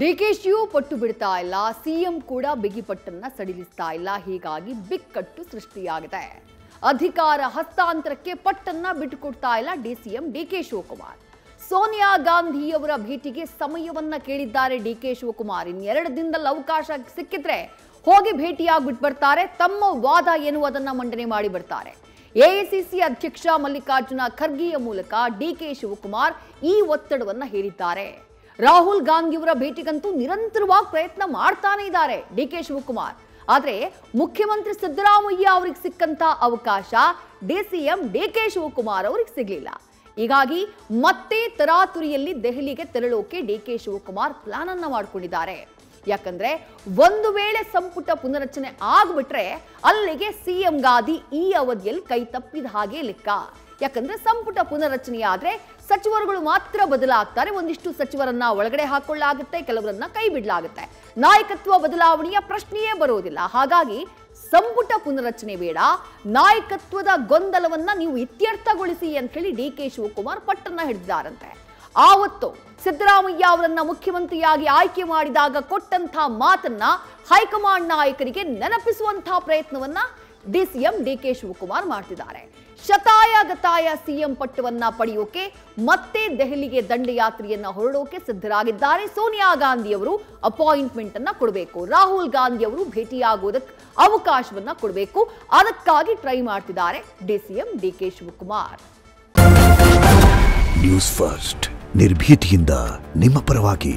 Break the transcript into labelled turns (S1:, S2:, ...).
S1: ಡಿಕೆಶಿಯು ಪಟ್ಟು ಬಿಡ್ತಾ ಇಲ್ಲ, ಸಿಎಂ ಕೂಡ ಬಿಗಿಪಟ್ಟನ್ನ ಸಡಿಲಿಸ್ತಾ ಇಲ್ಲ. ಹೀಗಾಗಿ ಬಿಕ್ಕಟ್ಟು ಸೃಷ್ಟಿಯಾಗಿದೆ. ಅಧಿಕಾರ ಹಸ್ತಾಂತರಕ್ಕೆ ಪಟ್ಟನ್ನ ಬಿಟ್ಟುಕೊಡ್ತಾ ಇಲ್ಲ ಡಿಸಿಎಂ ಡಿಕೆ ಶಿವಕುಮಾರ್. ಸೋನಿಯಾ ಗಾಂಧಿಯವರ ಭೇಟಿಗೆ ಸಮಯವನ್ನ ಕೇಳಿದ್ದಾರೆ ಡಿಕೆ ಶಿವಕುಮಾರ್. ಇನ್ನೆರಡು ದಿನದಲ್ಲಿ ಅವಕಾಶ ಸಿಕ್ಕಿದ್ರೆ ಹೋಗಿ ಭೇಟಿಯಾಗ್ಬಿಟ್ಟು ಬರ್ತಾರೆ. ತಮ್ಮ ವಾದ ಏನು ಅದನ್ನ ಮಂಡನೆ ಮಾಡಿ ಬರ್ತಾರೆ. ಎಐಸಿಸಿ ಅಧ್ಯಕ್ಷ ಮಲ್ಲಿಕಾರ್ಜುನ ಖರ್ಗೆಯ ಮೂಲಕ ಡಿಕೆ ಶಿವಕುಮಾರ್ ಈ ಒತ್ತಡವನ್ನ ಹೇರಿದ್ದಾರೆ. ರಾಹುಲ್ ಗಾಂಧಿಯವರ ಭೇಟಿಗಂತೂ ನಿರಂತರವಾಗಿ ಪ್ರಯತ್ನ ಮಾಡ್ತಾನೆ ಇದ್ದಾರೆ ಡಿಕೆ ಶಿವಕುಮಾರ್. ಆದ್ರೆ ಮುಖ್ಯಮಂತ್ರಿ ಸಿದ್ದರಾಮಯ್ಯ ಅವರಿಗೆ ಸಿಕ್ಕಂತ ಅವಕಾಶ ಡಿಸಿಎಂ ಡಿಕೆ ಶಿವಕುಮಾರ್ ಅವರಿಗೆ ಸಿಗಲಿಲ್ಲ. ಹೀಗಾಗಿ ಮತ್ತೆ ತರಾತುರಿಯಲ್ಲಿ ದೆಹಲಿಗೆ ತೆರಳೋಕೆ ಡಿಕೆ ಶಿವಕುಮಾರ್ ಪ್ಲಾನ್ ಅನ್ನ ಮಾಡಿಕೊಂಡಿದ್ದಾರೆ. ಯಾಕಂದ್ರೆ ಒಂದು ವೇಳೆ ಸಂಪುಟ ಪುನರಚನೆ ಆಗ್ಬಿಟ್ರೆ ಅಲ್ಲಿಗೆ ಸಿಎಂ ಗಾದಿ ಈ ಅವಧಿಯಲ್ಲಿ ಕೈ ತಪ್ಪಿದ ಹಾಗೆ ಲೆಕ್ಕ. ಯಾಕಂದ್ರೆ ಸಂಪುಟ ಪುನರಚನೆ ಆದ್ರೆ ಸಚಿವರುಗಳು ಮಾತ್ರ ಬದಲಾಗ್ತಾರೆ. ಒಂದಿಷ್ಟು ಸಚಿವರನ್ನ ಒಳಗಡೆ ಹಾಕೊಳ್ಳಾಗುತ್ತೆ, ಕೆಲವರನ್ನ ಕೈ ಬಿಡಲಾಗುತ್ತೆ. ನಾಯಕತ್ವ ಬದಲಾವಣೆಯ ಪ್ರಶ್ನೆಯೇ ಬರೋದಿಲ್ಲ. ಹಾಗಾಗಿ ಸಂಪುಟ ಪುನರಚನೆ ಬೇಡ, ನಾಯಕತ್ವದ ಗೊಂದಲವನ್ನ ನೀವು ಇತ್ಯರ್ಥಗೊಳಿಸಿ ಅಂತ ಹೇಳಿ ಡಿಕೆ ಶಿವಕುಮಾರ್ ಪಟ್ಟನ್ನ ಹಿಡಿದಿದ್ದಾರಂತೆ. ಆವತ್ತು ಸಿದ್ದರಾಮಯ್ಯ ಅವರನ್ನ ಮುಖ್ಯಮಂತ್ರಿಯಾಗಿ ಆಯ್ಕೆ ಮಾಡಿದಾಗ ಕೊಟ್ಟಂತ ಮಾತನ್ನ ಹೈಕಮಾಂಡ್ ನಾಯಕರಿಗೆ ನೆನಪಿಸುವಂತಹ ಪ್ರಯತ್ನವನ್ನ ಡಿಸಿಎಂ ಡಿಕೆ ಶಿವಕುಮಾರ್ ಮಾಡ್ತಿದ್ದಾರೆ. ಶತಾಯ ಗತಾಯ ಸಿಎಂ ಪಟ್ಟವನ್ನ ಪಡೆಯೋಕೆ ಮತ್ತೆ ದೆಹಲಿಗೆ ದಂಡಯಾತ್ರೆಯನ್ನ ಹೊರಡೋಕೆ ಸಿದ್ಧರಾಗಿದ್ದಾರೆ. ಸೋನಿಯಾ ಗಾಂಧಿ ಅವರು ಅಪಾಯಿಂಟ್ಮೆಂಟ್ ಅನ್ನ ಕೊಡಬೇಕು, ರಾಹುಲ್ ಗಾಂಧಿ ಅವರು ಭೇಟಿಯಾಗೋದಕ್ಕೆ ಅವಕಾಶವನ್ನ ಕೊಡಬೇಕು. ಅದಕ್ಕಾಗಿ ಟ್ರೈ ಮಾಡ್ತಿದ್ದಾರೆ DCM DK Shivakumar.
S2: News first ನಿರ್ಭೀತಿಯಿಂದ ನಿಮ್ಮ ಪರವಾಗಿ.